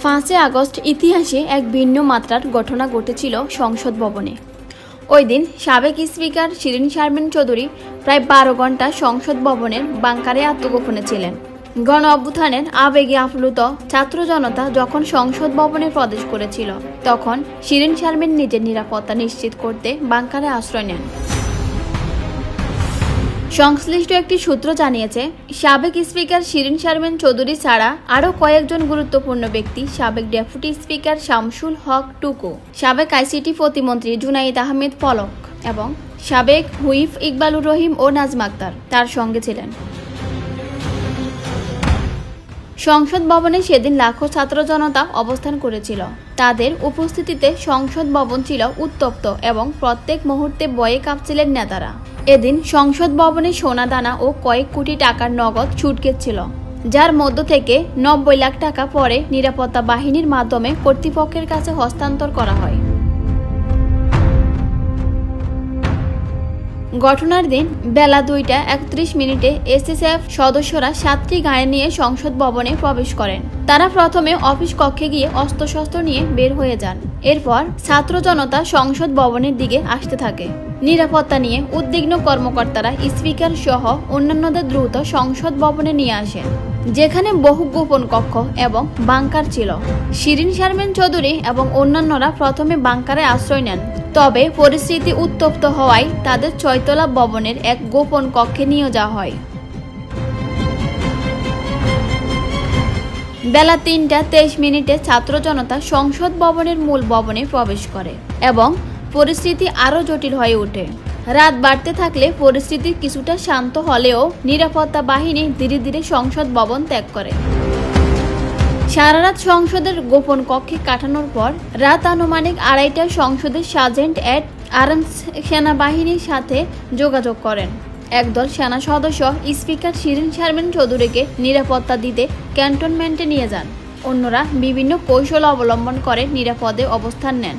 5 August ইতিহাসে এক ভিন্ন মাত্রার ঘটনা ঘটেছিল সংসদ ভবনে। ওই দিন সাবেক স্পিকার শিরিন শারমিন চৌধুরী প্রায় 12 ঘন্টা সংসদ ভবনের বাংকারে আত্মগোপনে ছিলেন। গণ অভ্যুত্থানের আবেগে আপ্লুত ছাত্র জনতা যখন সংসদ ভবনে প্রবেশ করেছিল, তখন শিরিন শারমিন নিজের নিরাপত্তা নিশ্চিত করতে বাংকারে আশ্রয় নেন। সংশ্লিষ্ট একটি সূত্র জানিয়েছে, সাবেক স্পিকার শিরিন শারমিন চৌধুরী ছাড়া আরও কয়েকজন গুরুত্বপূর্ণ ব্যক্তি, সাবেক ডেপুটি স্পিকার শামসুল হক টুকু, সাবেক আইসিটি প্রতিমন্ত্রী জুনাইদ আহমেদ পলক এবং সাবেক হুইপ ইকবালুর রহিম ও নাজমা আক্তার তার সঙ্গে ছিলেন। সংসদ ভবনে সেদিন লাখো ছাত্র জনতা অবস্থান করেছিল। তাদের উপস্থিতিতে সংসদ ভবন ছিল উত্তপ্ত এবং প্রত্যেক মুহূর্তে ভয়ে কাঁপছিলেন নেতারা। এদিন সংসদ ভবনে সোনা দানা ও কয়েক কোটি টাকার নগদ সুটকেস ছিল, যার মধ্য থেকে 90 লাখ টাকা পরে নিরাপত্তা বাহিনীর মাধ্যমে কর্তৃপক্ষের কাছে হস্তান্তর করা হয়। ঘটনার দিন বেলা 2:31 এসএসএফ সদস্যরা 7টি গাড়ি নিয়ে সংসদ ভবনে প্রবেশ করেন। তারা প্রথমে অফিস কক্ষে গিয়ে অস্ত্রশস্ত্র নিয়ে বের হয়ে যান। এরপর ছাত্র জনতা সংসদ ভবনের দিকে আসতে থাকে। নিরাপত্তা নিয়ে উদ্বিগ্ন কর্মকর্তারা স্পিকার সহ অন্যান্যদের দ্রুত সংসদ ভবনে নিয়ে আসেন, যেখানে বহু গোপন কক্ষ এবং বাংকার ছিল। শিরিন শারমিন চৌধুরী এবং অন্যান্যরা প্রথমে বাংকারে আশ্রয় নেন, তবে পরিস্থিতি উত্তপ্ত হওয়ায় তাদের 6 তলা ভবনের এক গোপন কক্ষে নিয়ে যাওয়া হয়। বেলা 3:23 ছাত্র জনতা সংসদ ভবনের মূল ভবনে প্রবেশ করে এবং পরিস্থিতি আরও জটিল হয়ে ওঠে। রাত বাড়তে থাকলে পরিস্থিতি কিছুটা শান্ত হলেও নিরাপত্তা বাহিনী ধীরে ধীরে সংসদ ভবন ত্যাগ করে। সারা রাত সংসদের গোপন কক্ষে কাটানোর পর রাত আনুমানিক 2:30টায় সংসদের সার্জেন্ট এট আর্মস সেনাবাহিনীর সাথে যোগাযোগ করেন। একদল সেনা সদস্য স্পিকার শিরিন শারমিন চৌধুরীকে নিরাপত্তা দিতে ক্যান্টনমেন্টে নিয়ে যান। অন্যরা বিভিন্ন কৌশল অবলম্বন করে নিরাপদে অবস্থান নেন।